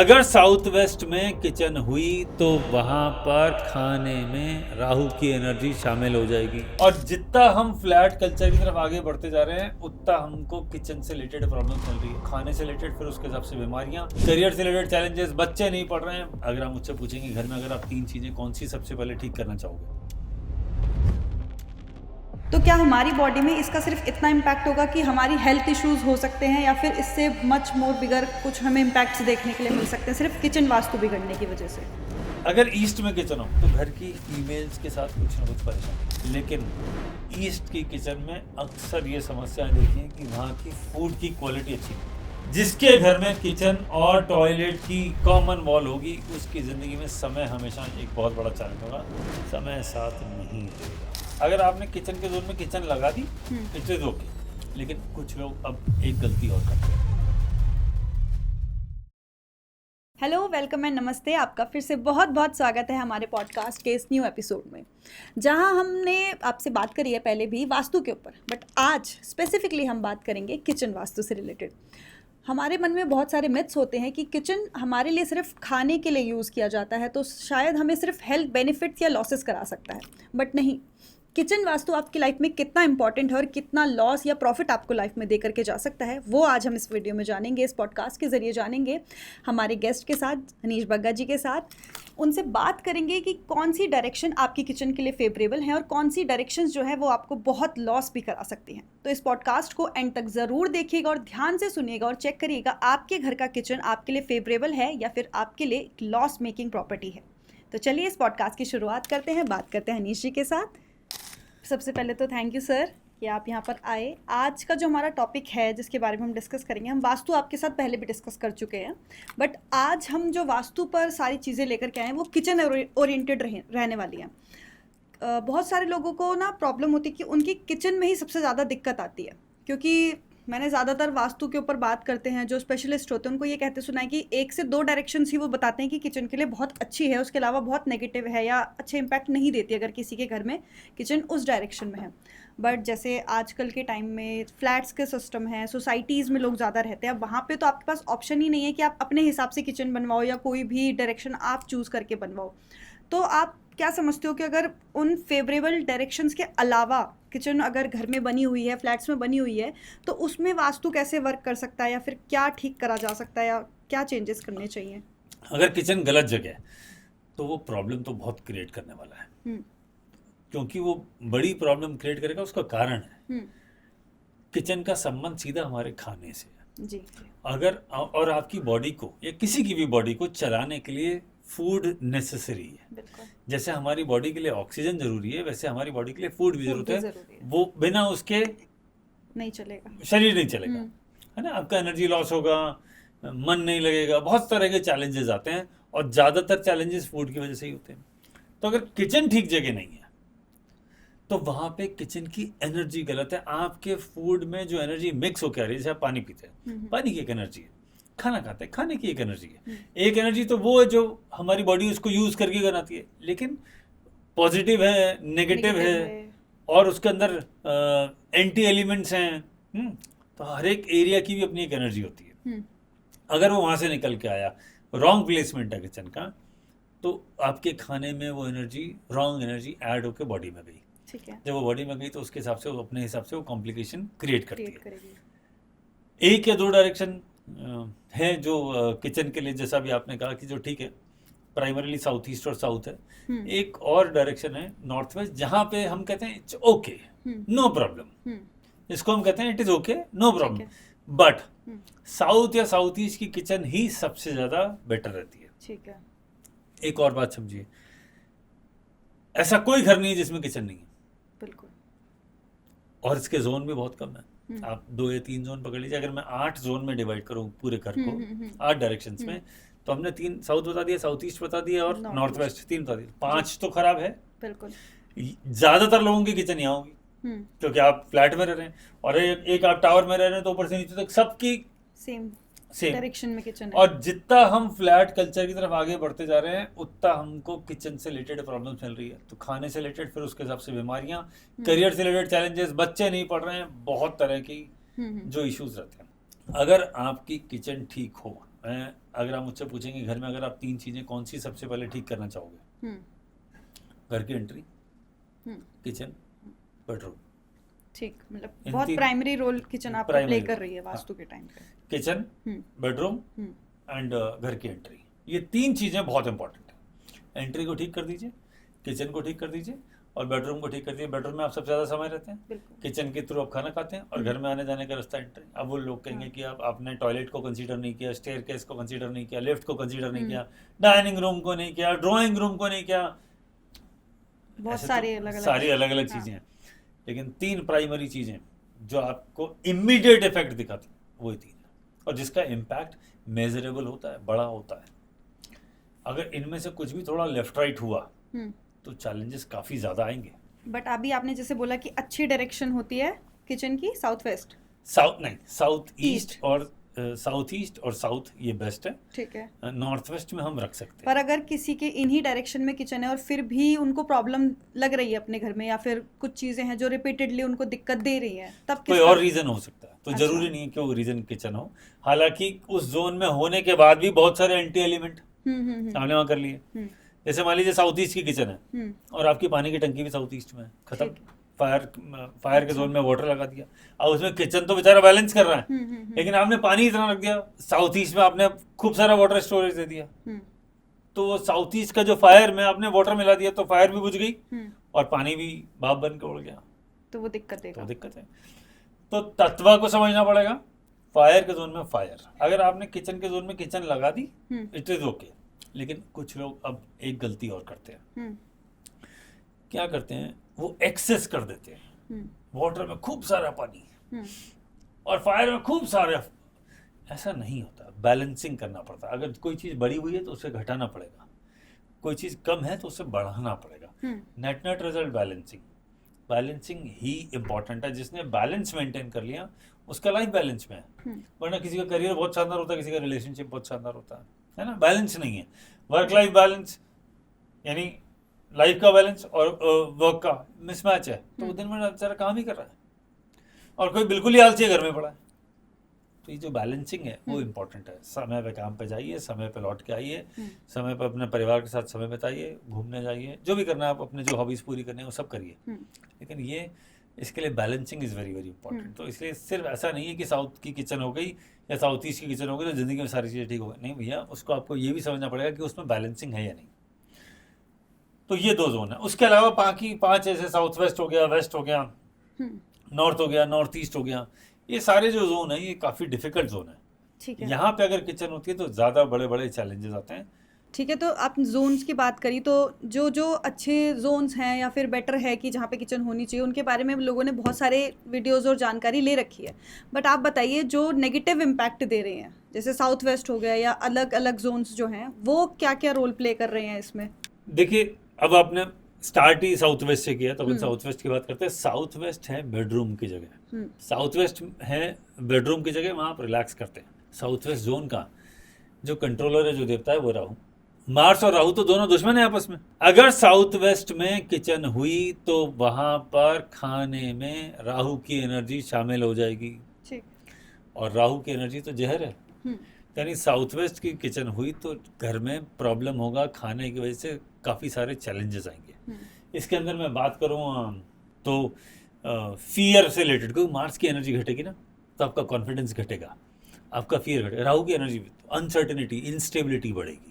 अगर south west में kitchen हुई तो वहां पर खाने में राहु की एनर्जी शामिल हो जाएगी। और जितना हम फ्लैट कल्चर की तरफ आगे बढ़ते जा रहे हैं उतना हमको किचन से रिलेटेड प्रॉब्लम चल रही है, खाने से रिलेटेड, फिर उसके हिसाब से बीमारियां, करियर से रिलेटेड चैलेंजेस, बच्चे नहीं पढ़ रहे हैं। अगर आप मुझसे पूछेंगे घर में अगर आप 3 चीजें कौन सी सबसे पहले ठीक करना चाहोगे, तो क्या हमारी बॉडी में इसका सिर्फ इतना इम्पैक्ट होगा कि हमारी हेल्थ इश्यूज हो सकते हैं, या फिर इससे मच मोर बिगर कुछ हमें इम्पैक्ट्स देखने के लिए मिल सकते हैं सिर्फ किचन वास्तु बिगड़ने की वजह से? अगर ईस्ट में किचन हो तो घर की फीमेल्स के साथ कुछ ना कुछ परेशानी, लेकिन ईस्ट की किचन में अक्सर ये समस्याएं देखी हैं कि वहाँ की फूड की क्वालिटी अच्छी नहीं। जिसके घर में किचन और टॉयलेट की कॉमन वॉल होगी उसकी ज़िंदगी में समय हमेशा एक बहुत बड़ा चैलेंज होगा, समय साथ नहीं देगा। अगर आपने किचन के जोन में किचन लगा दी इट इज ओके, लेकिन कुछ लोग अब एक गलती और करते हैं। हेलो, वेलकम एंड नमस्ते। आपका फिर से बहुत बहुत स्वागत है हमारे पॉडकास्ट के इस न्यू एपिसोड में, जहां हमने आपसे बात करी है पहले भी वास्तु के ऊपर, बट आज स्पेसिफिकली हम बात करेंगे किचन वास्तु से रिलेटेड। हमारे मन में बहुत सारे मिथ्स होते हैं कि किचन हमारे लिए सिर्फ खाने के लिए यूज़ किया जाता है तो शायद हमें सिर्फ हेल्थ बेनिफिट्स या लॉसेस करा सकता है, बट नहीं। किचन वास्तु आपकी लाइफ में कितना इंपॉर्टेंट है और कितना लॉस या प्रॉफिट आपको लाइफ में दे करके जा सकता है, वो आज हम इस वीडियो में जानेंगे, इस पॉडकास्ट के ज़रिए जानेंगे हमारे गेस्ट के साथ, अनीश बग्गा जी के साथ। उनसे बात करेंगे कि कौन सी डायरेक्शन आपकी किचन के लिए फेवरेबल है और कौन सी डायरेक्शंस जो है वो आपको बहुत लॉस भी करा सकती हैं। तो इस पॉडकास्ट को एंड तक ज़रूर देखिएगा और ध्यान से सुनिएगा और चेक करिएगा आपके घर का किचन आपके लिए फेवरेबल है या फिर आपके लिए एक लॉस मेकिंग प्रॉपर्टी है। तो चलिए इस पॉडकास्ट की शुरुआत करते हैं, बात करते हैं अनीश जी के साथ। सबसे पहले तो थैंक यू सर कि आप यहाँ पर आए। आज का जो हमारा टॉपिक है जिसके बारे में हम डिस्कस करेंगे, हम वास्तु आपके साथ पहले भी डिस्कस कर चुके हैं, बट आज हम जो वास्तु पर सारी चीज़ें लेकर के आए हैं वो किचन ओरिएंटेड रहने वाली हैं। बहुत सारे लोगों को ना प्रॉब्लम होती है कि उनकी किचन में ही सबसे ज़्यादा दिक्कत आती है, क्योंकि मैंने ज़्यादातर वास्तु के ऊपर बात करते हैं जो स्पेशलिस्ट होते हैं उनको ये कहते सुना है कि 1 से 2 डायरेक्शंस ही वो बताते हैं कि किचन के लिए बहुत अच्छी है, उसके अलावा बहुत नेगेटिव है या अच्छे इम्पैक्ट नहीं देती अगर किसी के घर में किचन उस डायरेक्शन में है। बट जैसे आजकल के टाइम में फ्लैट्स के सिस्टम है, सोसाइटीज़ में लोग ज़्यादा रहते हैं, अब वहाँ पे तो आपके पास ऑप्शन ही नहीं है कि आप अपने हिसाब से किचन बनवाओ या कोई भी डायरेक्शन आप चूज़ करके बनवाओ। तो आप क्या समझते हो कि अगर उन फेवरेबल डायरेक्शंस के अलावा किचन अगर घर में बनी हुई है, फ्लैट्स में बनी हुई है, तो उसमें वास्तु कैसे वर्क कर सकता है या फिर क्या ठीक करा जा सकता है या क्या चेंजेस करने चाहिए? अगर किचन गलत जगह है तो वो प्रॉब्लम तो बहुत क्रिएट करने वाला है, क्योंकि वो बड़ी प्रॉब्लम क्रिएट करेगा। उसका कारण है किचन का संबंध सीधा हमारे खाने से है जी। अगर और आपकी बॉडी को या किसी की भी बॉडी को चलाने के लिए फूड नेसेसरी है। बिल्कुल। जैसे हमारी बॉडी के लिए ऑक्सीजन जरूरी है, वैसे हमारी बॉडी के लिए फूड भी फूड जरूरत भी है। ज़रूरी है। वो बिना उसके नहीं चलेगा, शरीर नहीं चलेगा, है ना। आपका एनर्जी लॉस होगा, मन नहीं लगेगा, बहुत तरह के चैलेंजेस आते हैं और ज़्यादातर चैलेंजेस फूड की वजह से ही होते हैं। तो अगर किचन ठीक जगह नहीं है तो वहाँ पे किचन की एनर्जी गलत है। आपके फूड में जो एनर्जी मिक्स होकर आ रही है, जैसे आप पानी पीते हैं, पानी की एक एनर्जी है, खाना खाते हैं, खाने की एक एनर्जी है। एक एनर्जी तो वो है जो हमारी बॉडी उसको यूज करके बनाती है, लेकिन पॉजिटिव है, नेगेटिव है, और उसके अंदर एंटी एलिमेंट्स हैं। तो हर एक एरिया की भी अपनी एक एनर्जी होती है। अगर वो वहाँ से निकल के आया, रॉन्ग प्लेसमेंट है किचन का, तो आपके खाने में वो एनर्जी, रॉन्ग एनर्जी ऐड होकर बॉडी में गई। ठीक है। जब वो बॉडी में गई तो उसके हिसाब से वो अपने हिसाब से वो कॉम्प्लिकेशन क्रिएट करती है। 1 या 2 डायरेक्शन है जो किचन के लिए, जैसा भी आपने कहा कि जो ठीक है, प्राइमरीली साउथ ईस्ट और साउथ है। एक और डायरेक्शन है नॉर्थ वेस्ट, जहाँ पे हम कहते हैं इट्स ओके, नो प्रॉब्लम। इसको हम कहते हैं it is okay, no problem. But south या साउथ ईस्ट की किचन ही सबसे ज्यादा बेटर रहती है। ठीक है। एक और बात समझिए, ऐसा कोई घर नहीं है जिसमें किचन नहीं है। बिल्कुल। और इसके जोन भी बहुत कम है। आप 2 या 3 जोन पकड़ लीजिए। अगर मैं 8 जोन में डिवाइड करूं पूरे घर को 8 डायरेक्शंस में, तो हमने 3 साउथ बता दिया, साउथ ईस्ट बता दिया और नॉर्थ वेस्ट 3 बता दिया। 5 तो खराब है। बिल्कुल। ज्यादातर लोगों की किचन यहाँ होगी, क्योंकि आप फ्लैट में रह रहे हैं, और एक आप टावर में रह रहे हैं, तो ऊपर से नीचे तक सबकी सेम सेम डायरेक्शन में किचन है। और जितना हम फ्लैट कल्चर की तरफ आगे बढ़ते जा रहे हैं उतना हमको किचन से रिलेटेड प्रॉब्लम चल रही है। तो खाने से रिलेटेड, फिर उसके हिसाब से बीमारियां, करियर से रिलेटेड चैलेंजेस, बच्चे नहीं पढ़ रहे हैं, बहुत तरह की जो इश्यूज रहते हैं। अगर आपकी किचन ठीक हो, मैं अगर आप मुझसे पूछेंगे घर में अगर आप 3 चीजें कौन सी सबसे पहले ठीक करना चाहोगे, घर की एंट्री, किचन, बेडरूम। ठीक, मतलब इन बहुत तीन- प्राइमरी रोल किचन आपका primary प्ले role, कर रही है हाँ। वास्तु के टाइम पे। किचन, बेडरूम एंड घर की एंट्री, ये 3 चीजें बहुत इंपॉर्टेंट है। एंट्री को ठीक कर दीजिए, किचन को ठीक कर दीजिए और बेडरूम को ठीक कर दीजिए। बेडरूम में आप सबसे ज्यादा समय रहते हैं, बिल्कुल। किचन के थ्रू आप खाना खाते हैं और घर में आने जाने का रास्ता एंट्री। अब वो लोग कहेंगे कि आपने टॉयलेट को कंसीडर नहीं किया, स्टेयरकेस को कंसीडर नहीं किया, लिफ्ट को कंसीडर नहीं किया, डाइनिंग रूम को नहीं किया, ड्राइंग रूम को नहीं किया। बहुत ऐसे सारी तो अलग अलग सारी अलग अलग चीजें हैं, लेकिन 3 प्राइमरी चीजें जो आपको इमीडिएट इफेक्ट दिखाती वो 3 है और जिसका इम्पैक्ट मेजरेबल होता है, बड़ा होता है। अगर इनमें से कुछ भी थोड़ा लेफ्ट राइट हुआ तो चैलेंजेस काफी ज्यादा आएंगे। बट अभी आपने जैसे बोला कि अच्छी डायरेक्शन होती है किचन की साउथ वेस्ट। साउथ नहीं, साउथ East। ईस्ट और साउथ ईस्ट और साउथ ये बेस्ट है। ठीक है, नॉर्थ वेस्ट में हम रख सकते पर हैं। अगर किसी के इन्हीं डायरेक्शन में किचन है और फिर भी उनको प्रॉब्लम लग रही है अपने घर में, या फिर कुछ चीजें हैं जो रिपीटेडली उनको दिक्कत दे रही हैं, तब कोई किस और तरह- रीजन हो सकता है, तो अच्छा। जरूरी नहीं है कि वो रीजन किचन हो। हालांकि उस जोन में होने के बाद भी बहुत सारे एंटी एलिमेंट हमने वहां कर लिए। हम्म, जैसे मान लीजिए साउथ ईस्ट की किचन है हम्म, और आपकी पानी की टंकी भी साउथ ईस्ट में है, खत्म। ठीक। फायर के जोन में वाटर लगा दिया, अब उसमें किचन तो बेचारा बैलेंस कर रहा है, लेकिन आपने पानी इतना रख दिया, साउथ ईस्ट में आपने खूब सारा वाटर स्टोरेज दे दिया, तो वो साउथ ईस्ट का जो फायर में आपने वाटर मिला दिया तो फायर भी बुझ गई और पानी भी भाप बन के उड़ गया, तो वो दिक्कत तो देगा। दिक्कत है। तो तत्व को समझना पड़ेगा। फायर के जोन में फायर, अगर आपने किचन के जोन में किचन लगा दी इट इज ओके, लेकिन कुछ लोग अब एक गलती और करते हैं। क्या करते हैं, वो एक्सेस कर देते हैं, वाटर में खूब सारा पानी और फायर में खूब सारे। ऐसा नहीं होता, बैलेंसिंग करना पड़ता है। अगर कोई चीज़ बढ़ी हुई है तो उसे घटाना पड़ेगा, कोई चीज़ कम है तो उसे बढ़ाना पड़ेगा। Net net result balancing, balancing ही इंपॉर्टेंट है। जिसने बैलेंस मेंटेन कर लिया उसका लाइफ बैलेंस में है। वरना किसी का करियर बहुत शानदार होता है, किसी का रिलेशनशिप बहुत शानदार होता है ना। बैलेंस नहीं है, वर्क लाइफ बैलेंस यानी लाइफ का बैलेंस और वर्क का मिसमैच है, तो वो दिन में बेचारा काम ही कर रहा है और कोई बिल्कुल ही आलसी घर में पड़ा है। तो ये जो बैलेंसिंग है वो इम्पोर्टेंट है। समय पे काम पे जाइए, समय पे लौट के आइए, समय पे अपने परिवार के साथ समय बिताइए, घूमने जाइए, जो भी करना है आप अपने जो हॉबीज पूरी करनी है वो सब करिए। लेकिन ये इसके लिए balancing is very very important. तो इसलिए सिर्फ ऐसा नहीं है कि साउथ की किचन हो गई या साउथ ईस्ट की किचन हो गई तो ज़िंदगी में सारी चीज़ें ठीक हो गई, नहीं भैया, उसको आपको ये भी समझना पड़ेगा कि उसमें बैलेंसिंग है या नहीं। तो ये 2 जोन है। उसके अलावा बाकी 5 ऐसे साउथ वेस्ट हो गया, वेस्ट हो गया, नॉर्थ हो गया, नॉर्थ ईस्ट हो गया, ये सारे जो जोन है ये काफ़ी डिफिकल्ट जोन है। ठीक है, यहाँ पे अगर किचन होती है तो ज़्यादा बड़े बड़े चैलेंजेस आते हैं। ठीक है। तो आप जोन्स की बात करी, तो जो जो अच्छे जोन्स हैं या फिर बेटर है कि जहाँ पे किचन होनी चाहिए, उनके बारे में लोगों ने बहुत सारे वीडियोस और जानकारी ले रखी है। बट आप बताइए जो नेगेटिव इम्पैक्ट दे रहे हैं, जैसे साउथ वेस्ट हो गया या अलग अलग जोन्स जो हैं, वो क्या क्या रोल प्ले कर रहे हैं इसमें? देखिए, अब आपने स्टार्ट ही साउथ वेस्ट से किया तो अपन साउथ वेस्ट की बात करते हैं। साउथ वेस्ट है बेडरूम की जगह, साउथ वेस्ट है बेडरूम की जगह, वहाँ आप रिलैक्स करते हैं। साउथ वेस्ट जोन का जो कंट्रोलर है, जो देवता है, वो राहु। मार्स और राहु तो दोनों दुश्मन है आपस में। अगर साउथ वेस्ट में किचन हुई तो वहां पर खाने में राहु की एनर्जी शामिल हो जाएगी, ठीक। और राहु की एनर्जी तो जहर है। यानी साउथ वेस्ट की किचन हुई तो घर में प्रॉब्लम होगा, खाने की वजह से काफ़ी सारे चैलेंजेस आएंगे। इसके अंदर मैं बात करूँ तो फियर से रिलेटेड, क्योंकि मार्स की एनर्जी घटेगी ना तो आपका कॉन्फिडेंस घटेगा, आपका फियर घटेगा। राहु की एनर्जी अनसर्टेनिटी, इंस्टेबिलिटी बढ़ेगी।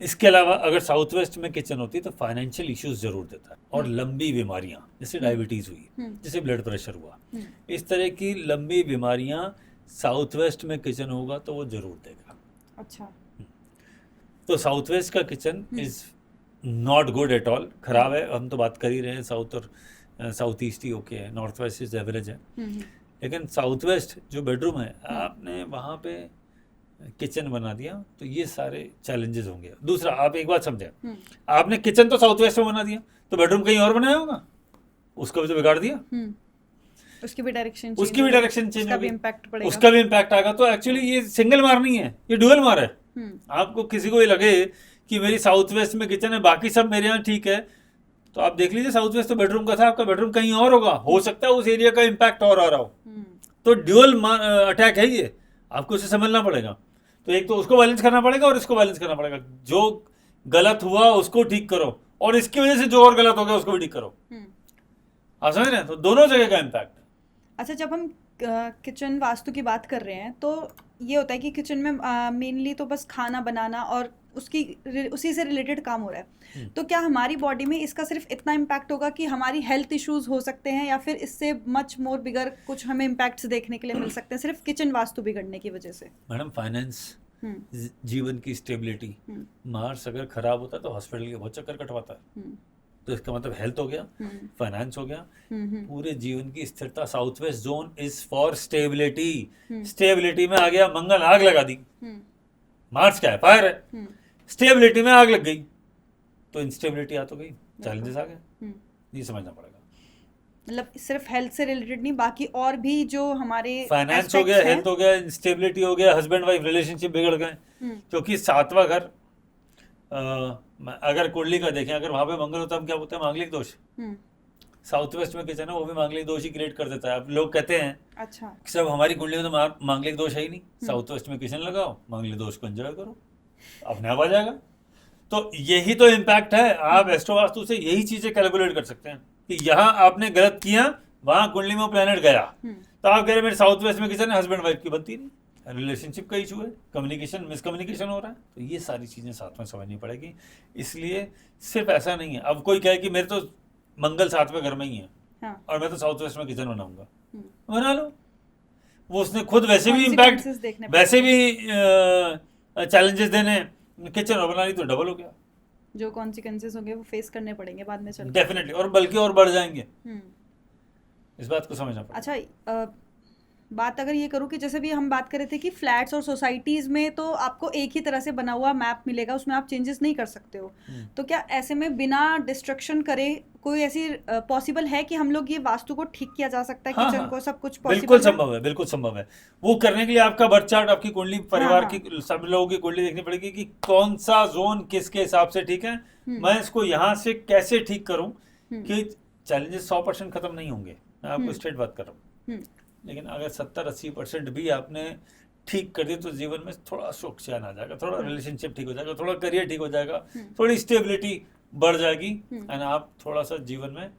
इसके अलावा अगर साउथ वेस्ट में किचन होती है तो फाइनेंशियल इश्यूज जरूर देता है, और लंबी बीमारियां जैसे डायबिटीज हुई, जैसे ब्लड प्रेशर हुआ, इस तरह की लंबी बीमारियां साउथ वेस्ट में किचन होगा तो वो जरूर देगा। अच्छा, तो साउथ वेस्ट का kitchen is not good at all, खराब है। हम तो बात कर ही रहे हैं साउथ और साउथ ईस्ट ही ओके है, नॉर्थ वेस्ट इज एवरेज है। लेकिन साउथ वेस्ट जो बेडरूम है, आपने वहाँ पे किचन बना दिया तो ये सारे चैलेंजेस होंगे। दूसरा, आप एक बात समझे, आपने किचन तो साउथ वेस्ट में बना दिया तो बेडरूम कहीं और बनाया होगा, उसका भी तो बिगाड़ दिया, उसकी भी डायरेक्शन उसकी भी डायरेक्शन चेंज उसका भी होगी, इम्पैक्ट पड़ेगा, उसका भी इम्पैक्ट आएगा। तो एक्चुअली ये सिंगल मार नहीं है, ये डुअल मार है। आपको किसी को ये लगे कि मेरी साउथ वेस्ट में किचन है, बाकी सब मेरे यहाँ ठीक है, तो आप देख लीजिए साउथ वेस्ट तो बेडरूम का था, आपका बेडरूम कहीं और होगा, हो सकता है उस एरिया का इम्पैक्ट और आ रहा हो। तो ड्यूअल अटैक है ये, आपको उसे समझना पड़ेगा। तो एक तो उसको बैलेंस करना पड़ेगा और इसको बैलेंस करना पड़ेगा। जो गलत हुआ उसको ठीक करो और इसकी वजह से जो और गलत हो गया उसको भी ठीक करो। आप समझ रहे हैं? तो दोनों जगह का इम्पैक्ट है। अच्छा, जब हम किचन वास्तु की बात कर रहे हैं तो ये होता है कि किचन में मेनली तो बस खाना बनाना और उसी से रिलेटेड काम हो रहा है, तो क्या हमारी बॉडी में इसका सिर्फ इतना इम्पैक्ट होगा कि हमारी हेल्थ इश्यूज हो सकते हैं, या फिर इससे मच मोर बिगर कुछ हमें इम्पैक्ट्स देखने के लिए मिल सकते हैं सिर्फ किचन वास्तु बिगड़ने की वजह से? मैडम, फाइनेंस, जीवन की स्टेबिलिटी, मार्स अगर खराब होता है तो हॉस्पिटल के बहुत चक्कर कटवाता है। तो इसका मतलब हेल्थ हो गया, फाइनेंस हो गया, पूरे जीवन की स्थिरता। South west zone is for stability. Stability में आ गया मंगल, आग लगा दी। मार्स क्या है? फायर है। स्टेबिलिटी में आग लग गई तो इंस्टेबिलिटी आ तो गई, चैलेंजेस आ गए। ये समझना पड़ेगा। मतलब सिर्फ हेल्थ से रिलेटेड नहीं, बाकी और भी जो हमारे फाइनेंस हो गया, हेल्थ हो गया, इंस्टेबिलिटी हो गया, हस्बैंड वाइफ रिलेशनशिप बिगड़ गए। क्योंकि सातवां घर अगर कुंडली का देखें, अगर वहां पे मंगल होता है, हम क्या बोलते हैं? मांगलिक दोष। साउथ वेस्ट में किचन है, वो भी मांगलिक दोष ही क्रिएट कर देता है। अब लोग कहते हैं अच्छा सब हमारी कुंडली में तो मांगलिक दोष है ही नहीं, साउथ वेस्ट में किचन लगाओ, मांगलिक दोष को एंजॉय करो, अपने आप आ जाएगा। तो यही तो इम्पैक्ट है। आप एस्ट्रो वास्तु से यही चीजें कैलकुलेट कर सकते हैं कि यहाँ आपने गलत किया, वहां कुंडली में प्लैनेट गया, तो आप कह रहे मेरे साउथ वेस्ट में किचन है, हस्बैंड वाइफ की बनती नहीं, रिलेशनशिप का इशू है, कम्युनिकेशन मिसकम्युनिकेशन हो रहा है। तो ये सारी चीजें साथ में समझनी पड़ेगी। इसलिए सिर्फ ऐसा नहीं है। अब कोई कहे कि मेरे तो मंगल सातवें घर में ही है, हाँ। और मैं तो साउथ वेस्ट में किचन बनाऊंगा, बना लो। वो उसने खुद वैसे भी इम्पैक्ट, वैसे भी चैलेंजेस देने, किचन और बना ली तो डबल हो गया। जो कॉन्सिक्वेंसेस होंगे वो फेस करने पड़ेंगे बाद में चल के। डेफिनेटली, और बल्कि और बढ़ जाएंगे। इस बात को समझना पड़ेगा। अच्छा, बात अगर ये करूँ कि जैसे भी हम बात कर रहे थे कि फ्लैट्स और सोसाइटीज़ में तो आपको एक ही तरह से बना हुआ मैप मिलेगा, उसमें आप चेंजेस नहीं कर सकते हो, तो क्या ऐसे में बिना डिस्ट्रक्शन करे कोई ऐसी पॉसिबल है कि हम लोग ये वास्तु को ठीक किया जा सकता है? हाँ, किचन हाँ, को सब कुछ बिल्कुल संभव है, बिल्कुल संभव है। वो करने के लिए आपका बर्थ चार्ट, आपकी कुंडली, परिवार की सब लोगों की कुंडली देखनी पड़ेगी कि कौन सा जोन किसके हिसाब से ठीक है, मैं इसको यहाँ से कैसे ठीक करूँ कि चैलेंजेस 100% खत्म नहीं होंगे। मैं आपको स्ट्रेट बात कर रहा हूँ। लेकिन अगर 70-80% भी आपने ठीक कर दिया तो जीवन में थोड़ा सुख चैन आ जाएगा, थोड़ा रिलेशनशिप ठीक हो जाएगा, थोड़ा करियर ठीक हो जाएगा, थोड़ी स्टेबिलिटी बढ़ जाएगी, एंड आप थोड़ा सा जीवन में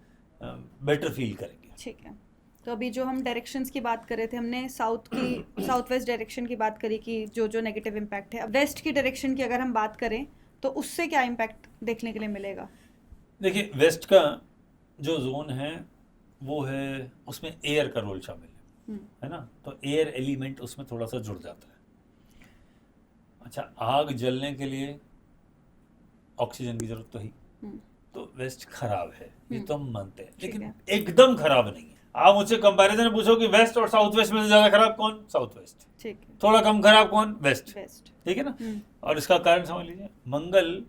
बेटर फील करेंगे। ठीक है। तो अभी जो हम डायरेक्शंस की बात कर रहे थे, हमने साउथ वेस्ट डायरेक्शन की बात करी कि जो नेगेटिव इम्पैक्ट है। अब वेस्ट की डायरेक्शन की अगर हम बात करें तो उससे क्या इम्पैक्ट देखने के लिए मिलेगा? देखिए, वेस्ट का जो जोन है वो है, उसमें एयर का रोल शामिल है ना, तो एयर एलिमेंट उसमें थोड़ा सा जुड़ जाता है। अच्छा, आग जलने के लिए ऑक्सीजन की जरूरत तो ही, तो वेस्ट खराब है, ये तो हम मानते हैं, लेकिन एकदम खराब नहीं है। आप मुझसे कंपैरिजन पूछो कि वेस्ट और साउथ वेस्ट में से ज्यादा खराब कौन? South west. ठीक है। थोड़ा कम खराब कौन? वेस्ट। ठीक है ना। और इसका कारण समझ लीजिए, मंगल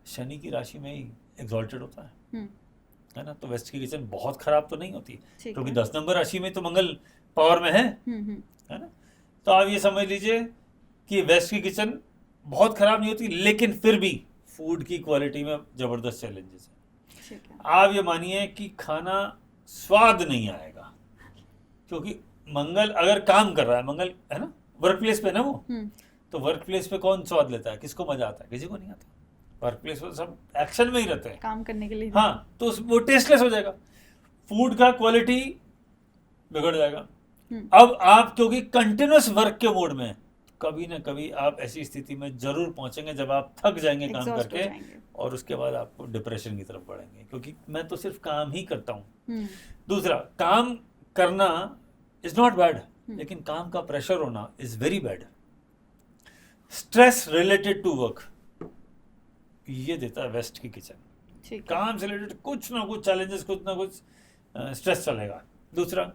शनि की राशि में ही एग्जॉल्टेड होता है ना, तो वेस्ट की किचन बहुत खराब तो नहीं होती, क्योंकि 10 नंबर राशि में तो मंगल पावर में है ना। तो आप ये समझ लीजिए कि वेस्ट की किचन बहुत खराब नहीं होती, लेकिन फिर भी फूड की क्वालिटी में जबरदस्त चैलेंजेस है। आप ये मानिए कि खाना स्वाद नहीं आएगा, क्योंकि मंगल अगर काम कर रहा है, मंगल है ना वर्क प्लेस पे ना, वो तो वर्क प्लेस पे कौन स्वाद लेता है? किसको मजा आता है? किसी को नहीं आता। वर्क प्लेस पे सब एक्शन में ही रहते हैं, काम करने के लिए। हाँ, तो वो टेस्टलेस हो जाएगा, फूड का क्वालिटी बिगड़ जाएगा। अब आप क्योंकि कंटिन्यूस वर्क के मोड में, कभी ना कभी आप ऐसी स्थिति में जरूर पहुंचेंगे जब आप थक जाएंगे काम करके, और उसके बाद आपको डिप्रेशन की तरफ बढ़ेंगे, क्योंकि मैं तो सिर्फ काम ही करता हूँ। दूसरा, काम करना इज नॉट बैड, लेकिन काम का प्रेशर होना is very bad. Stress related to work ये देता है वेस्ट की किचन। काम से रिलेटेड कुछ ना कुछ चैलेंजेस, कुछ ना कुछ स्ट्रेस चलेगा। दूसरा,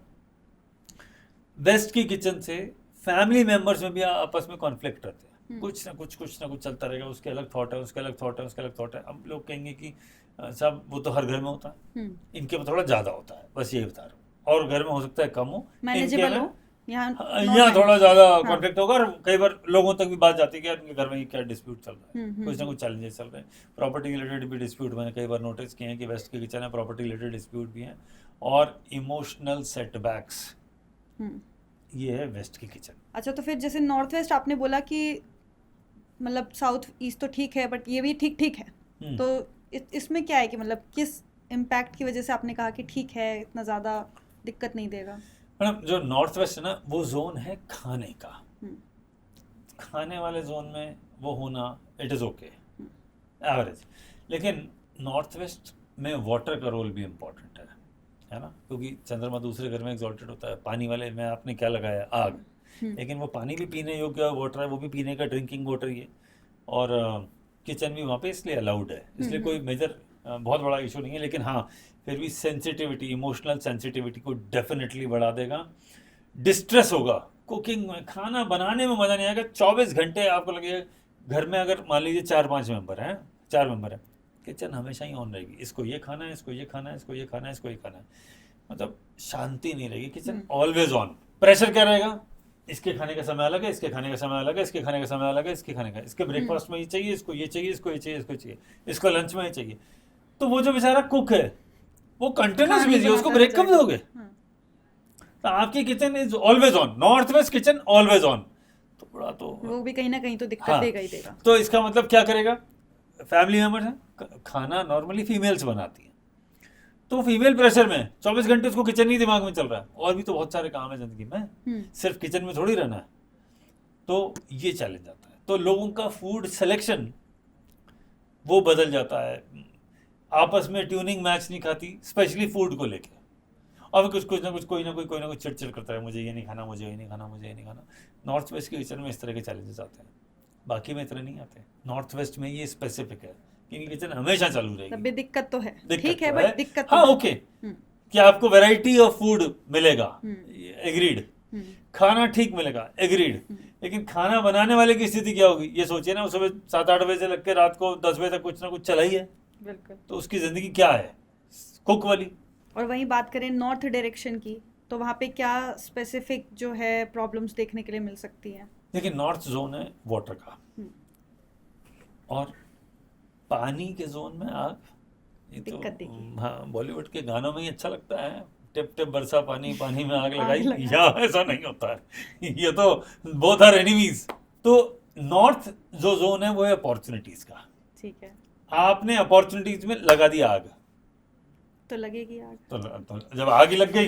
वेस्ट की किचन से फैमिली मेंबर्स में भी आपस में कॉन्फ्लिक्ट रहते हैं, कुछ ना कुछ चलता रहेगा। उसके अलग थॉट है, उसके अलग थॉट है, उसके अलग थॉट है। अब लोग कहेंगे कि सब वो तो हर घर में होता है, इनके में थोड़ा ज्यादा होता है, बस यही बता रहा हूँ। और घर में हो सकता है कम हो, यहाँ थोड़ा ज्यादा कॉन्फ्लिक्ट होगा, और कई बार लोगों तक भी बात जाती है कि इनके घर में क्या डिस्प्यूट चल रहा है, कुछ ना कुछ चैलेंजेस चल रहे हैं। प्रॉपर्टी रिलेटेड भी डिस्प्यूट मैंने कई बार नोटिस किए हैं कि वेस्ट के किचन है, प्रॉपर्टी रिलेटेड डिस्प्यूट भी हैं, और इमोशनल सेटबैक्स, ये है वेस्ट की किचन। अच्छा, तो फिर जैसे नॉर्थ वेस्ट आपने बोला कि मतलब साउथ ईस्ट तो ठीक है बट ये भी ठीक ठीक है, तो इसमें क्या है कि मतलब किस इम्पैक्ट की वजह से आपने कहा कि ठीक है, इतना ज़्यादा दिक्कत नहीं देगा? मैडम जो नॉर्थ वेस्ट है ना, वो जोन है खाने का, हम्म, खाने वाले जोन में वो होना इट इज़ ओके, एवरेज। लेकिन नॉर्थ वेस्ट में वाटर का रोल भी इम्पोर्टेंट है ना, क्योंकि चंद्रमा दूसरे घर में एग्जॉल्टेड होता है। पानी वाले में आपने क्या लगाया, आग, लेकिन वो पानी भी पीने योग्य वाटर है, वो भी पीने का ड्रिंकिंग वाटर ही है। और किचन भी वहाँ पे इसलिए अलाउड है, इसलिए कोई मेजर बहुत बड़ा इशू नहीं है। लेकिन हाँ, फिर भी सेंसिटिविटी, इमोशनल सेंसिटिविटी को डेफिनेटली बढ़ा देगा। डिस्ट्रेस होगा कुकिंग में, खाना बनाने में मज़ा नहीं आएगा। 24 घंटे आपको लगेगा, घर में अगर मान लीजिए 4-5 मेंबर हैं, 4 मेंबर हैं, किचन हमेशा ही ऑन रहेगी, इसको ये खाना है, इसको ये खाना है, इसको ये खाना है, इसको ये खाना है, मतलब शांति नहीं रहेगी। Kitchen always on. प्रेशर क्या रहेगा, इसके खाने का समय अलग है, इसके खाने का समय अलग है, इसके खाने का समय अलग है, इसके खाने का, इसके ब्रेकफास्ट में ये चाहिए, इसको ये चाहिए, इसको ये चाहिए, इसको चाहिए, इसको लंच में ये चाहिए। तो वो जो बेचारा कुक है वो कंटिन्यूस बिजी है, उसको ब्रेक कब दोगे? तो आपकी kitchen is always on, north west kitchen always on, थोड़ा तो वो भी कहीं ना कहीं तो दिक्कत हाँ, देगा ही देगा। तो इसका मतलब क्या करेगा, फैमिली मेम्बर है, खाना नॉर्मली फीमेल्स बनाती हैं, तो फीमेल प्रेशर में 24 घंटे उसको किचन ही दिमाग में चल रहा है, और भी तो बहुत सारे काम है जिंदगी में, सिर्फ किचन में थोड़ी रहना है। तो ये चैलेंज आता है। तो लोगों का फूड सिलेक्शन वो बदल जाता है, आपस में ट्यूनिंग मैच नहीं खाती, स्पेशली फूड को लेके। और कुछ ना कुछ कोई ना कोई चिड़चिड़ करता है, मुझे ये नहीं खाना, मुझे ये नहीं खाना, मुझे ये नहीं खाना। नॉर्थ वेस्ट के किचन में इस तरह के चैलेंजेस आते हैं, बाकी में इतने नहीं आते। नॉर्थ वेस्ट में ये स्पेसिफिक है कि किचन हमेशा चालू रहेगी। तभी दिक्कत तो है, दिक्कत ठीक है, तो बट दिक्कत तो हाँ है। ओके, कि आपको वैरायटी ऑफ फूड मिलेगा, एग्रीड, खाना ठीक मिलेगा, एग्रीड। लेकिन खाना बनाने वाले की स्थिति क्या होगी, ये सोचिए ना, सुबह 7-8 बजे से लग के रात को 10 बजे तक कुछ ना कुछ चला ही है, बिल्कुल। तो उसकी जिंदगी क्या है, कुक वाली। और वहीं बात करें नॉर्थ डायरेक्शन की, तो वहाँ पे क्या स्पेसिफिक जो है प्रॉब्लम्स देखने के लिए मिल सकती हैं? देखिए नॉर्थ जोन है वाटर का, और पानी के जोन में आग, ये तो दिक्कत देखिए। हाँ, बॉलीवुड के गानों में ही अच्छा लगता है, टिप टिप बरसा पानी, पानी में आग लगाई, लगा। या ऐसा नहीं होता है, ये तो बोथ आर एनिमीज। तो नॉर्थ जो जोन है वो है अपॉर्चुनिटीज का, ठीक है, आपने अपॉर्चुनिटीज में लगा दिया आग, तो लगेगी आग। तो जब आग ही लग गई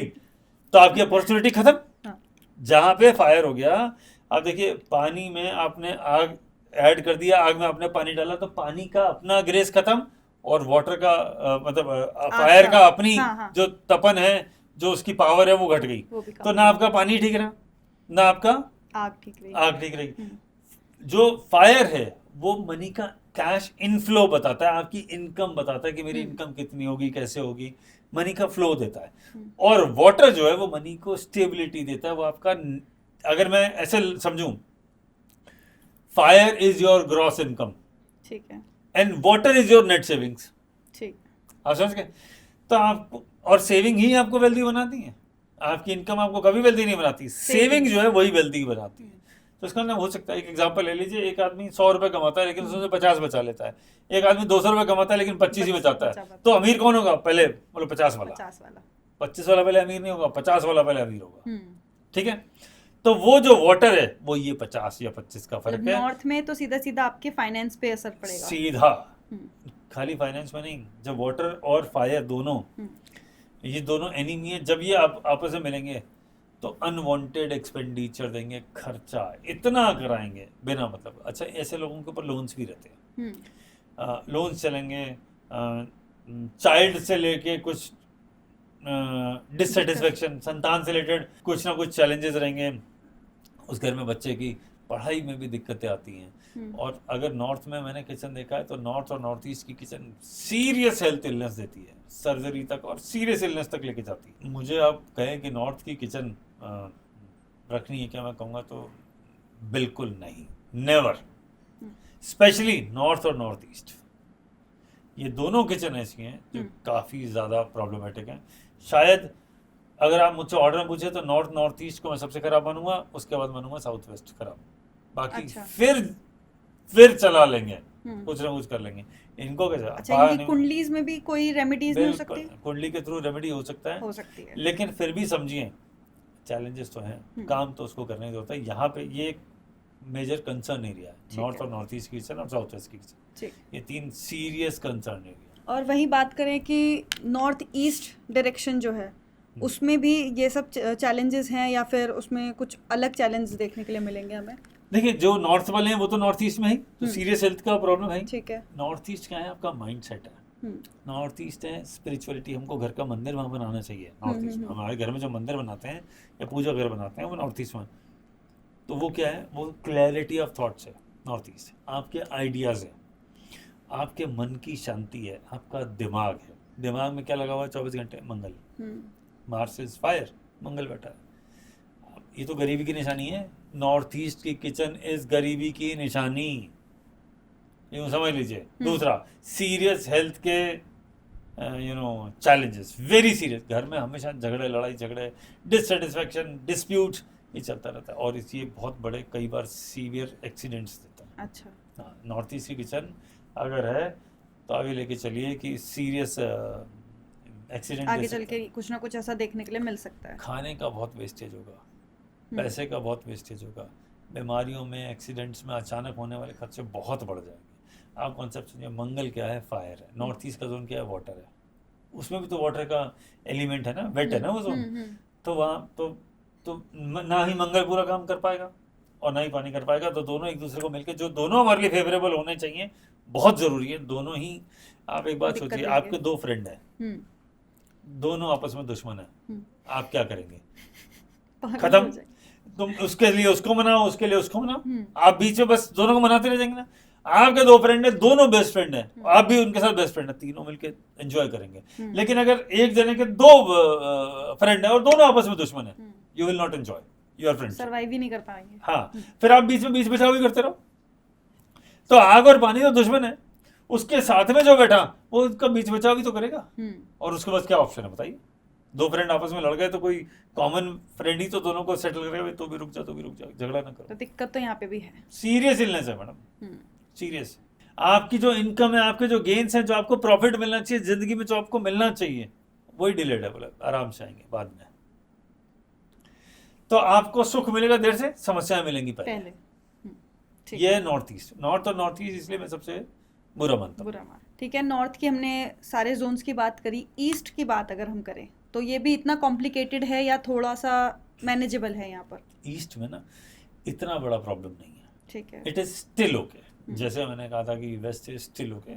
तो आपकी अपॉर्चुनिटी खत्म। हाँ, जहाँ पे फायर हो गया, आप देखिए पानी में आपने आग ऐड कर दिया, आग में आपने पानी डाला, तो पानी का अपना ग्रेस खत्म, और वाटर का मतलब फायर का अपनी हाँ। जो तपन है, जो उसकी पावर है, वो घट गई। वो भी तो कम ना आपका पानी ठीक रहा, ना आपका आग ठीक रही। आग ठीक रहेगी। जो फायर है वो मनी का कैश इनफ्लो बताता है, आपकी इनकम बताता है कि मेरी इनकम कितनी होगी, कैसे होगी, मनी का फ्लो देता है। और वाटर जो है वो मनी को स्टेबिलिटी देता है, वो आपका, अगर मैं ऐसे समझूं, fire is your gross income, ठीक है, and water is your net savings. ठीक। आप समझ गए? तो आपको, और सेविंग ही आपको वेल्दी बनाती है, आपकी इनकम आपको कभी वेल्दी नहीं बनाती, सेविंग जो है वही वेल्दी बनाती है। तो इसका मतलब हो सकता है, एक एग्जांपल ले लीजिए, एक आदमी 100 रुपए कमाता है लेकिन उसमें 50 बचा लेता है, एक आदमी 200 रुपए कमाता है लेकिन 25 ही बचाता है, तो अमीर कौन होगा? पहले बोलो 50 वाला। 50 वाला। 25 वाला पहले अमीर नहीं होगा, 50 वाला पहले अमीर होगा। ठीक है, तो वो जो वाटर है वो ये 50 या 25 का फर्क है। नॉर्थ में तो सीधा सीधा आपके फाइनेंस पे असर पड़ेगा, सीधा, खाली फाइनेंस में नहीं, जब वाटर और फायर दोनों, ये दोनों एनिमी है, जब ये आपस में मिलेंगे तो अनवांटेड एक्सपेंडिचर देंगे, खर्चा इतना कराएंगे बिना मतलब। अच्छा, ऐसे लोगों के ऊपर लोन्स भी रहते हैं, लोन्स चलेंगे, चाइल्ड से लेके कुछ डिससेटिस्फेक्शन, संतान से रिलेटेड कुछ ना कुछ चैलेंजेस रहेंगे, उस घर में बच्चे की पढ़ाई में भी दिक्कतें आती हैं। और अगर नॉर्थ में मैंने किचन देखा है तो नॉर्थ और नॉर्थ ईस्ट की किचन सीरियस हेल्थ इलनेस देती है, सर्जरी तक और सीरियस इलनेस तक लेके जाती है। मुझे आप कहें कि नॉर्थ की किचन रखनी है क्या, मैं कहूँगा तो बिल्कुल नहीं, नेवर। स्पेशली नॉर्थ और नॉर्थ ईस्ट, ये दोनों किचन ऐसी हैं जो काफ़ी ज़्यादा प्रॉब्लमेटिक हैं। शायद अगर आप मुझसे ऑर्डर में पूछे तो नॉर्थ ईस्ट को मैं सबसे खराब मानूंगा, उसके बाद मानूंगा साउथ वेस्ट खराब, बाकी अच्छा। फिर चला लेंगे, कुछ ना कुछ कर लेंगे। इनको कैसे? अच्छा, इनकी कुंडलीज में भी कोई रेमेडीज नहीं हो सकती? कुंडली के थ्रू रेमेडी हो सकता है, हो सकती है, लेकिन फिर भी समझिए चैलेंजेस तो हैं, काम तो उसको करने ही होता है। यहाँ पे ये एक मेजर कंसर्न एरिया है, ठीक नॉर्थ है। और नॉर्थ ईस्ट की किचन और साउथ वेस्ट की किचन, ठीक। ये 3 सीरियस कंसर्न एरिया। और वही बात करें कि नॉर्थ ईस्ट डायरेक्शन जो है उसमें भी ये सब चैलेंजेस हैं, या फिर उसमें कुछ अलग चैलेंज देखने के लिए मिलेंगे हमें? देखिए, जो नॉर्थ वाले हैं वो तो नॉर्थ ईस्ट में ही तो सीरियस हेल्थ का प्रॉब्लम है। ठीक है। नॉर्थ ईस्ट क्या है, आपका माइंड सेट है। नॉर्थ ईस्ट है स्पिरिचुअलिटी, हमको घर का मंदिर वहाँ बनाना चाहिए। नॉर्थ ईस्ट में हमारे घर में जो मंदिर बनाते हैं या पूजा घर बनाते हैं वो नॉर्थ ईस्ट में, तो वो क्या है, वो क्लैरिटी ऑफ थॉट्स है। नॉर्थ ईस्ट आपके आइडियाज़ है, आपके मन की शांति है, आपका दिमाग है। दिमाग में क्या लगा हुआ है 24 घंटे? मंगल। मार्स इज फायर, मंगल बैठा है। ये तो गरीबी की निशानी है। नॉर्थ ईस्ट की किचन इज गरीबी की निशानी, यूँ समझ लीजिए। दूसरा, सीरियस हेल्थ के चैलेंजेस, वेरी सीरियस। घर में हमेशा झगड़े, लड़ाई झगड़े, डिससेटिस्फैक्शन, डिस्प्यूट, ये चलता रहता है और इसलिए बहुत बड़े कई बार सीवियर एक्सीडेंट्स देता है। अच्छा। हाँ, नॉर्थ ईस्ट की किचन अगर है तो आगे लेके चलिए कि सीरियस एक्सीडेंट आगे चल के कुछ ना कुछ ऐसा देखने के लिए मिल सकता है। खाने का बहुत वेस्टेज होगा, पैसे का बहुत वेस्टेज होगा, बीमारियों में, एक्सीडेंट्स में अचानक होने वाले खर्चे बहुत बढ़ जाएंगे। आप कॉन्सेप्ट सुनिए, मंगल क्या है? फायर है। नॉर्थ ईस्ट का जोन क्या है? वाटर है। उसमें भी तो वाटर का एलिमेंट है ना, वेट है ना वो जोन। तो वहाँ तो ना ही मंगल पूरा काम कर पाएगा और ना ही पानी कर पाएगा, तो दोनों एक दूसरे को मिलकर, जो दोनों हमारे लिए फेवरेबल होने चाहिए, बहुत ज़रूरी है दोनों ही। आप एक बात सोचिए, आपके 2 फ्रेंड हैं, दोनों आपस में दुश्मन है, आप क्या करेंगे? खत्म। तुम उसके लिए उसको मनाओ, उसके लिए उसको मनाओ, आप बीच में बस दोनों को मनाते रह जाएंगे ना। आपके 2 फ्रेंड है, दोनों बेस्ट फ्रेंड है, आप भी उनके साथ बेस्ट फ्रेंड है, तीनों मिलके एंजॉय करेंगे। लेकिन अगर एक जने के 2 फ्रेंड है और दोनों आपस में दुश्मन है, you will not enjoy your friend, survive ही नहीं कर पाएंगे। हाँ, फिर आप बीच में बीच बचाव भी करते रहो। तो आग और पानी तो दुश्मन है, उसके साथ में जो बैठा वो उसका बीच बचाव भी तो करेगा। और उसके बाद क्या ऑप्शन है बताइए? 2 फ्रेंड आपस में लड़ गए तो कोई कॉमन फ्रेंड ही तो दोनों को सेटल करेगा, तो भी रुक जा, तो भी रुक जा, झगड़ा ना करो। तो दिक्कत तो यहाँ पे भी है, सीरियस इलनेस है मैडम, सीरियस। आपकी जो इनकम है, आपके जो गेन्स हैं, जो आपको प्रॉफिट मिलना चाहिए जिंदगी में, जो आपको मिलना चाहिए, वही डिलेड है। बोले आराम से आएंगे बाद में, तो आपको सुख मिलेगा देर से, समस्याएं मिलेंगी पहले। ये नॉर्थ ईस्ट, नॉर्थ और नॉर्थ ईस्ट इसलिए मैं सबसे बुरा मानता हूँ। ठीक है, नॉर्थ की हमने सारे जोन्स की बात करी। ईस्ट की बात अगर हम करें तो ये भी इतना कॉम्प्लिकेटेड है या थोड़ा सा मैनेजेबल है यहाँ पर? ईस्ट में ना इतना बड़ा प्रॉब्लम नहीं है, ठीक है, इट इज स्टिल ओके। जैसे मैंने कहा था कि वेस्ट इज स्टिल ओके,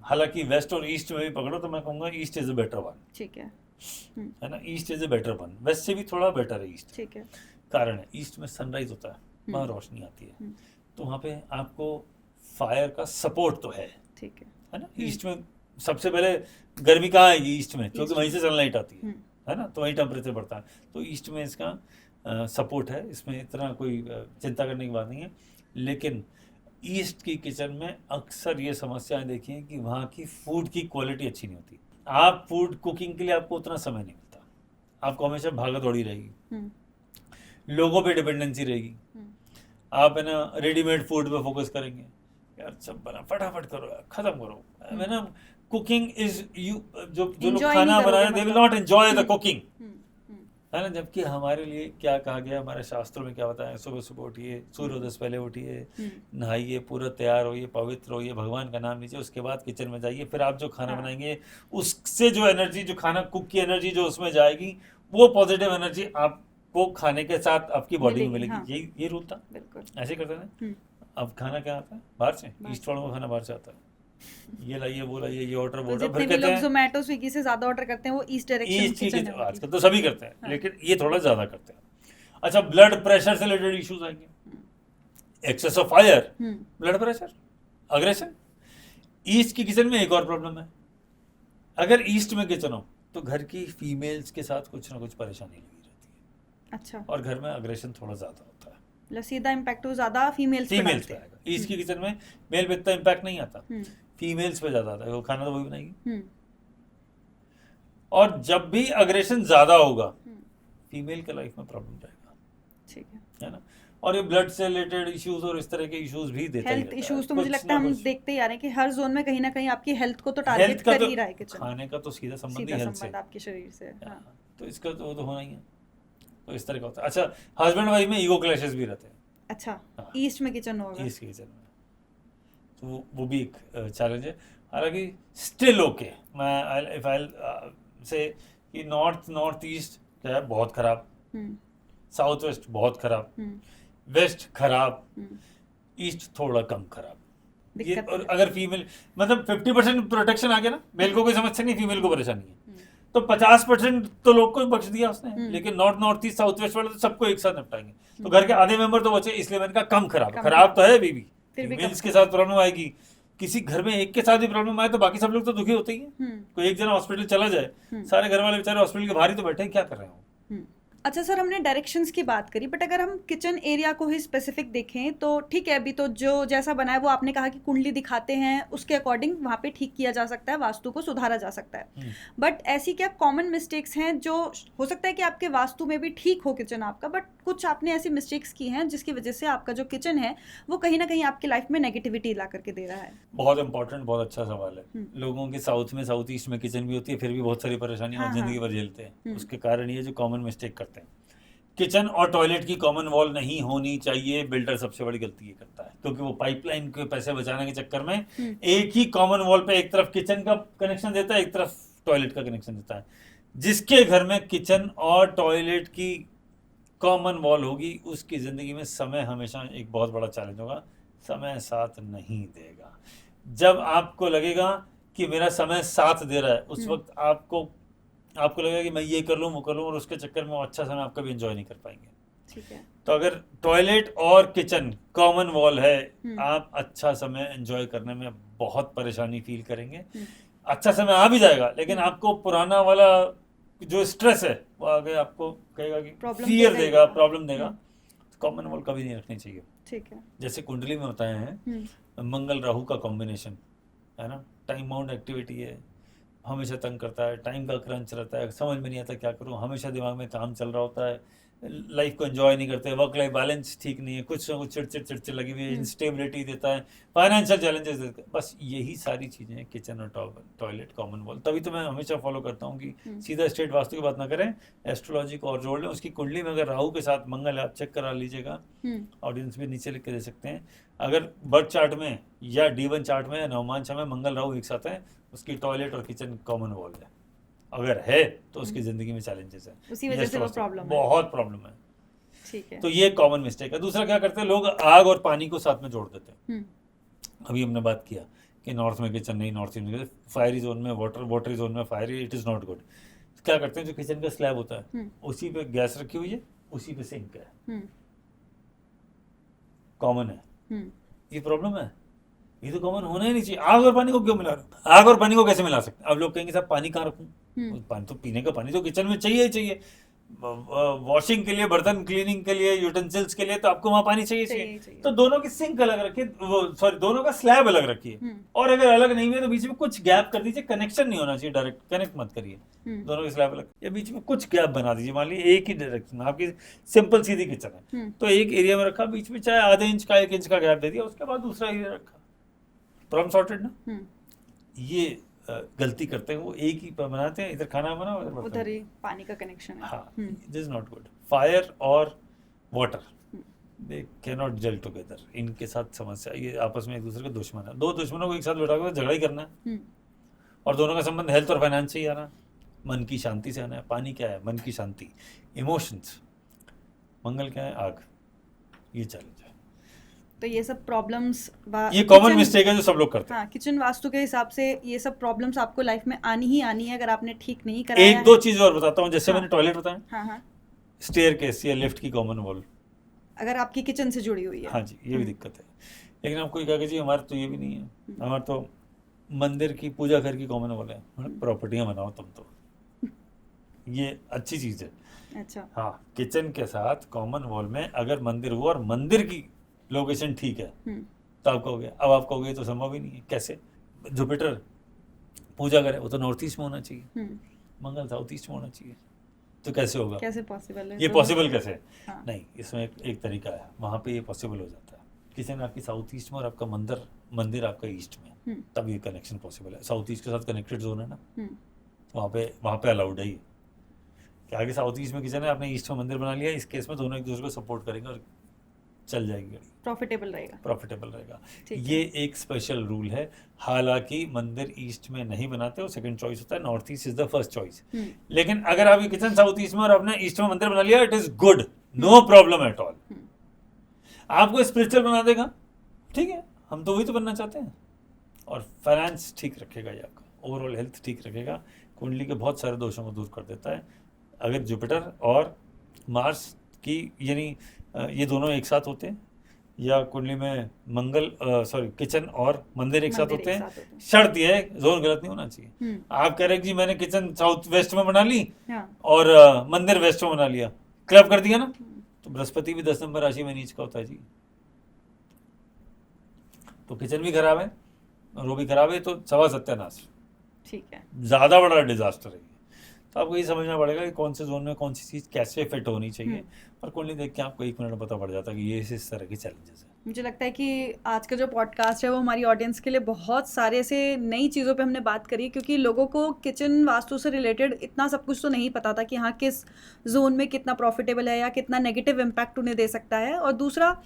हालांकि वेस्ट और ईस्ट में भी पकड़ो तो मैं कहूँगा east is a better one. ठीक है ना, east is a better one, west से भी थोड़ा बेटर है ईस्ट। ठीक है। कारण है, ईस्ट में सनराइज होता है, वहाँ रोशनी आती है, तो वहाँ पे आपको फायर का सपोर्ट तो है। ठीक है ना, ईस्ट में सबसे पहले गर्मी कहाँ आएगी? ईस्ट में, क्योंकि वहीं से सनलाइट आती है ना, तो वहीं टेम्परेचर बढ़ता है, तो ईस्ट में इसका सपोर्ट है, इसमें इतना कोई चिंता करने की बात नहीं है। लेकिन ईस्ट की किचन में अक्सर ये समस्याएं देखी हैं कि वहाँ की फूड की क्वालिटी अच्छी नहीं होती। आप फूड कुकिंग के लिए आपको उतना समय नहीं मिलता, आपको हमेशा भागा दौड़ी रहेगी, लोगों पे डिपेंडेंसी रहेगी, आप है ना रेडीमेड फूड पे फोकस करेंगे, यार सब बना फटाफट करो यार, खत्म करो, है ना। कुकिंग इज यू, जो लोग खाना बना रहे हैं, they will not enjoy the cooking, है ना। जबकि हमारे लिए क्या कहा गया, हमारे शास्त्रों में क्या बताया है? सुबह सुबह उठिए, सूर्योदय से पहले उठिए, नहाइए, पूरा तैयार होइए, पवित्र होइए, भगवान का नाम लीजिए, उसके बाद किचन में जाइए, फिर आप जो खाना बनाएंगे उससे जो एनर्जी, जो खाना कुक की एनर्जी जो उसमें जाएगी, वो पॉजिटिव एनर्जी आपको खाने के साथ आपकी बॉडी में मिलेगी। ये रूल था, ऐसे करते थे। अब खाना क्या आता है? बाहर से, ईस्ट वालों का खाना बाहर से आता है, ये लाइए, वो लाइए, ये ऑर्डर, वो ऑर्डर, फिर कहते हैं ज़ोमैटो स्विगी से ज्यादा ऑर्डर करते हैं, वो ईस्ट डायरेक्शन किचन है। आजकल तो सभी करते हैं, लेकिन ये थोड़ा ज्यादा करते हैं। अच्छा, ब्लड प्रेशर से रिलेटेड इश्यूज आएंगे, excess of fire, blood pressure, aggression. East की किचन में एक और प्रॉब्लम है, अगर ईस्ट में किचन हो तो घर की फीमेल्स के साथ कुछ ना कुछ परेशानी लगी रहती है। अच्छा, और घर में अग्रेशन थोड़ा ज्यादा होता है, सीधा इम्पैक्ट तो ज्यादा फीमेल्स पे आएगा। ईस्ट की किचन में मेल पे इतना इम्पैक्ट नहीं आता, फीमेल्स पे ज्यादा आता है, वो खाना तो वही बनाएगी। और जब भी अग्रेशन ज्यादा होगा, फीमेल के लाइफ में प्रॉब्लम जाएगा, ठीक है ना। और ये ब्लड से रिलेटेड इश्यूज और इस तरह के इश्यूज भी देता है। हेल्थ इश्यूज तो मुझे लगता है हम देखते ही आ रहे हैं कि हर जोन में कहीं ना कहीं आपकी हेल्थ को तो टारगेट कर ही रहा है किचन। खाने का तो सीधा संबंध ही हेल्थ से, आपके शरीर से, तो इसका तो होना ही है। तो इस तरह का होता है। अच्छा, हस्बैंड वाइफ में ईगो क्लैशेस भी रहते हैं। अच्छा, हाँ। ईस्ट में किचन होगा। ईस्ट किचन में, तो वो भी एक चैलेंज है। हालांकि स्टिल ओके, मैं इफ आई से कि नॉर्थ ईस्ट क्या है बहुत खराब, हम्म साउथ वेस्ट बहुत खराब, हम्म वेस्ट खराब, हम्म, ईस्ट थोड़ा कम खराब। ये दिक्कत और है। अगर फीमेल मतलब 50% प्रोटेक्शन आ गया ना, मेल को कोई समस्या नहीं, फीमेल को परेशानी है, हम्म, तो 50% तो लोग को बख्श दिया उसने। हम्म। लेकिन नॉर्थ ईस्ट साउथ वेस्ट वाले तो सबको एक साथ निपटाएंगे, तो हम्म। घर के आधे मेंबर तो बचे, इसलिए मैंने कहा कम खराब। कम खराब तो है अभी भी, फिर भी कम फीमेल्स के खराब। साथ प्रॉब्लम आएगी। किसी घर में एक के साथ भी प्रॉब्लम आए तो बाकी सब लोग तो दुखी होते ही हैं। हम्म कोई एक जना हॉस्पिटल चला जाए, हम्म सारे घर वाले बेचारे हॉस्पिटल के बाहर ही तो बैठे हैं, क्या कर रहे हो। हम्म। अच्छा सर, हमने डायरेक्शंस की बात करी, बट अगर हम किचन एरिया को ही स्पेसिफिक देखें तो ठीक है, अभी तो जो जैसा बना है वो आपने कहा कि कुंडली दिखाते हैं, उसके अकॉर्डिंग वहाँ पे ठीक किया जा सकता है, वास्तु को सुधारा जा सकता है। बट ऐसी क्या कॉमन मिस्टेक्स हैं जो हो सकता है कि आपके वास्तु में भी ठीक हो किचन आपका, बट कुछ आपने ऐसी मिस्टेक्स की हैं जिसकी वजह से आपका जो किचन है वो कहीं ना कहीं आपकी लाइफ में नेगेटिविटी ला करके दे रहा है? बहुत इंपॉर्टेंट, बहुत अच्छा सवाल है। लोगों के साउथ ईस्ट में किचन भी होती है, फिर भी बहुत सारी परेशानियां हाँ, जिंदगी हाँ। भर झेलते हैं। उसके कारण ये जो कॉमन मिस्टेक करते हैं, किचन और टॉयलेट की कॉमन वॉल नहीं होनी चाहिए। बिल्डर सबसे बड़ी गलती ये करता है, क्योंकि वो पाइपलाइन के पैसे बचाने के चक्कर में एक ही कॉमन वॉल पे एक तरफ किचन का कनेक्शन देता है, एक तरफ टॉयलेट का कनेक्शन देता है। जिसके घर में किचन और टॉयलेट की कॉमन वॉल होगी, उसकी जिंदगी में समय हमेशा एक बहुत बड़ा चैलेंज होगा। समय साथ नहीं देगा। जब आपको लगेगा कि मेरा समय साथ दे रहा है, उस वक्त आपको लगेगा कि मैं ये कर लूँ वो कर लूँ, और उसके चक्कर में वो अच्छा समय आप कभी एंजॉय नहीं कर पाएंगे। ठीक है। तो अगर टॉयलेट और किचन कॉमन वॉल है, आप अच्छा समय एंजॉय करने में बहुत परेशानी फील करेंगे। अच्छा समय आ भी जाएगा, लेकिन आपको पुराना वाला जो स्ट्रेस है वो आगे आपको कहेगा कि Problem फियर देगा ही देगा, देगा। प्रॉब्लम देगा। कॉमन वॉल कभी नहीं रखनी चाहिए। ठीक है। जैसे कुंडली में बताए हैं, मंगल राहु का कॉम्बिनेशन है ना, टाइम बाउंड एक्टिविटी है, हमेशा तंग करता है, टाइम का क्रंच रहता है, समझ में नहीं आता क्या करूं, हमेशा दिमाग में काम चल रहा होता है, लाइफ को एंजॉय नहीं करते, वर्क लाइफ बैलेंस ठीक नहीं है, कुछ ना कुछ चिड़चिड़ लगी हुई है, इंस्टेबिलिटी देता है, फाइनेंशियल चैलेंजेस देता है। बस यही सारी चीज़ें हैं किचन और टॉयलेट कॉमन वॉल। तभी तो मैं हमेशा फॉलो करता हूँ कि सीधा स्ट्रेट वास्तु की बात ना करें, एस्ट्रोलॉजी को और जोड़ लें। उसकी कुंडली में अगर राहु के साथ मंगल है, आप चेक करा लीजिएगा, ऑडियंस भी नीचे लिख के दे सकते हैं। अगर बर्थ चार्ट में या D1 चार्ट में या नवमांशा में मंगल राहु एक साथ है, उसकी टॉयलेट और किचन कॉमन वॉल है। अगर है तो उसकी जिंदगी में चैलेंजेस है, उसी वजह से वो प्रॉब्लम है। बहुत प्रॉब्लम है। ठीक है। तो ये कॉमन मिस्टेक है। दूसरा क्या करते हैं लोग, आग और पानी को साथ में जोड़ देते हैं। अभी हमने बात किया कि नॉर्थ में किचन नहीं, नॉर्थ ईस्ट में फायरी जोन में वाटरी जोन में fiery, it is not good. क्या करते हैं, जो किचन का स्लैब होता है उसी पे गैस रखी हुई है, उसी पे सिंक है, कॉमन है। ये प्रॉब्लम है, ये तो कॉमन होना ही नहीं चाहिए। आग और पानी को क्यों मिला रहे हो? आग और पानी को कैसे मिला सकते हैं? अब लोग कहेंगे साहब पानी कहाँ रखूं? पानी तो पीने का पानी तो किचन में चाहिए ही चाहिए, वॉशिंग के लिए, बर्तन क्लीनिंग के लिए, यूटेंसिल्स के लिए तो आपको वहाँ पानी चाहिए। तो दोनों की सिंक अलग रखिए, सॉरी दोनों का स्लैब अलग रखिए, और अगर अलग नहीं हुए तो बीच में कुछ गैप कर दीजिए। कनेक्शन नहीं होना चाहिए, डायरेक्ट कनेक्ट मत करिए, दोनों के स्लैब अलग, या बीच में कुछ गैप बना दीजिए। मान लीजिए एक ही डायरेक्शन आपकी सिंपल सीधी किचन है, तो एक एरिया में रखा, बीच में चाहे आधे इंच का 1 इंच का गैप दे दिया, उसके बाद दूसरा एरिया रखा, प्रॉब्लम सॉर्टेड ना। ये गलती करते हैं, वो एक ही बनाते हैं, इधर खाना बना उधर ही पानी का कनेक्शन है। हाँ, this is not good. Fire और water they can not gel together, इनके साथ समस्या, ये आपस में एक दूसरे के दुश्मन है। दो दुश्मनों को एक साथ बैठा कर झगड़ा ही करना है, और दोनों का संबंध हेल्थ और फाइनेंस से ही आना, मन की शांति से आना है। पानी क्या है? मन की शांति, इमोशंस। मंगल क्या है? आग। ये चैलेंज है। तो ये सब प्रॉब्लम्स, ये कॉमन मिस्टेक है जो सब लोग करते हैं। हाँ, किचन वास्तु के हिसाब से ये सब प्रॉब्लम्स आपको लाइफ में आनी ही आनी है अगर आपने ठीक नहीं कराया एक दो चीज और बताता हूँ, जैसे मैंने टॉयलेट बताया, हाँ, स्टेयरकेस या लिफ्ट की कॉमन वॉल अगर आपकी किचन से जुड़ी हुई है, हाँ जी, ये भी दिक्कत है। लेकिन आपको क्या कीजिए, हमारे तो ये भी नहीं है, हमारे तो मंदिर की, पूजा घर की कॉमन वॉल है। प्रॉपर्टियां बनाओ तुम तो, ये अच्छी चीज है। अच्छा, हाँ, किचन के साथ कॉमन वॉल में अगर मंदिर हुआ और मंदिर की लोकेशन ठीक है तो आप कहोगे, अब आप कहोगे तो संभव ही नहीं है। कैसे? जुपिटर पूजा करे वो तो नॉर्थ ईस्ट में होना चाहिए, मंगल साउथ ईस्ट में होना चाहिए, तो कैसे होगा? कैसे पॉसिबल है? ये पॉसिबल कैसे है? हाँ। नहीं, इसमें एक तरीका है, वहाँ पे ये पॉसिबल हो जाता है। किचन आपकी साउथ ईस्ट में और आपका मंदिर आपका ईस्ट में, तब ये कनेक्शन पॉसिबल है। साउथ ईस्ट के साथ कनेक्टेड जोन है ना, वहाँ पे अलाउड है। कि आगे साउथ ईस्ट में किचन है, आपने ईस्ट में मंदिर बना लिया, इस केस में दोनों एक दूसरे को सपोर्ट करेंगे और चल जाएगी गाड़ी, प्रॉफिटेबल रहेगा। प्रॉफिटेबल रहेगा। ठीक है। ये एक स्पेशल रूल है। हालांकि मंदिर ईस्ट में नहीं बनाते, वो सेकंड चॉइस होता है, north east is the first choice. लेकिन अगर आपकी किचन साउथ ईस्ट में और आपने ईस्ट में मंदिर बना लिया, it is good, no problem at all. आपको स्पिरिचुअल बना देगा, ठीक है, हम तो वही तो बनना चाहते हैं। और फाइनेंस ठीक रखेगा ये आपका, ओवरऑल हेल्थ ठीक रखेगा, कुंडली के बहुत सारे दोषों को दूर कर देता है। अगर जुपिटर और मार्स की यानी ये दोनों एक साथ होते हैं, या कुंडली में मंगल किचन और मंदिर एक साथ होते हैं, शर्त यह है जोन गलत नहीं होना चाहिए। आप कह रहे हैं जी मैंने किचन साउथ वेस्ट में बना ली और मंदिर वेस्ट में बना लिया, क्लब कर दिया ना, तो बृहस्पति भी 10 नंबर राशि में नीच का होता है जी, तो किचन भी खराब है और वो भी खराब है, तो सवा सत्यानाश, ठीक है, ज़्यादा बड़ा डिजास्टर है। तो आपको ये समझना पड़ेगा कि कौन से जोन में कौन सी चीज़ कैसे फिट होनी चाहिए, और कुंडली देख के आपको 1 मिनट में पता पड़ जाता है कि ये इस तरह की चैलेंजेस है। मुझे लगता है कि आज का जो पॉडकास्ट है वो हमारी ऑडियंस के लिए बहुत सारे ऐसे नई चीज़ों पे हमने बात करी, क्योंकि लोगों को किचन वास्तु से रिलेटेड इतना सब कुछ तो नहीं पता था कि हाँ किस जोन में कितना प्रॉफिटेबल है या कितना नेगेटिव इम्पैक्ट उन्हें दे सकता है। और दूसरा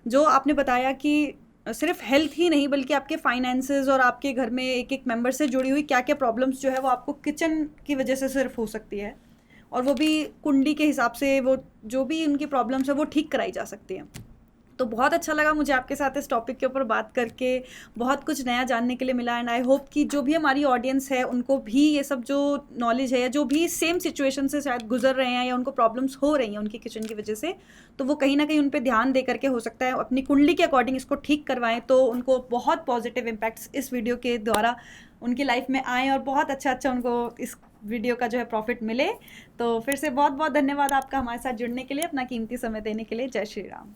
जो आपने बताया कि सिर्फ हेल्थ ही नहीं बल्कि आपके फाइनेंसेस और आपके घर में एक एक मेंबर से जुड़ी हुई क्या क्या प्रॉब्लम्स जो है वो आपको किचन की वजह से सिर्फ हो सकती है, और वो भी कुंडली के हिसाब से वो जो भी उनकी प्रॉब्लम्स है वो ठीक कराई जा सकती है। तो बहुत अच्छा लगा मुझे आपके साथ इस टॉपिक के ऊपर बात करके, बहुत कुछ नया जानने के लिए मिला। एंड आई होप कि जो भी हमारी ऑडियंस है उनको भी ये सब जो नॉलेज है, या जो भी सेम सिचुएशन से शायद गुजर रहे हैं या उनको प्रॉब्लम्स हो रही हैं उनकी किचन की वजह से, तो वो कहीं ना कहीं उन पर ध्यान दे करके हो सकता है अपनी कुंडली के अकॉर्डिंग इसको ठीक करवाएं, तो उनको बहुत पॉजिटिव इम्पैक्ट्स इस वीडियो के द्वारा उनकी लाइफ में आए और बहुत अच्छा उनको इस वीडियो का जो है प्रॉफिट मिले। तो फिर से बहुत बहुत धन्यवाद आपका हमारे साथ जुड़ने के लिए, अपना कीमती समय देने के लिए। जय श्री राम।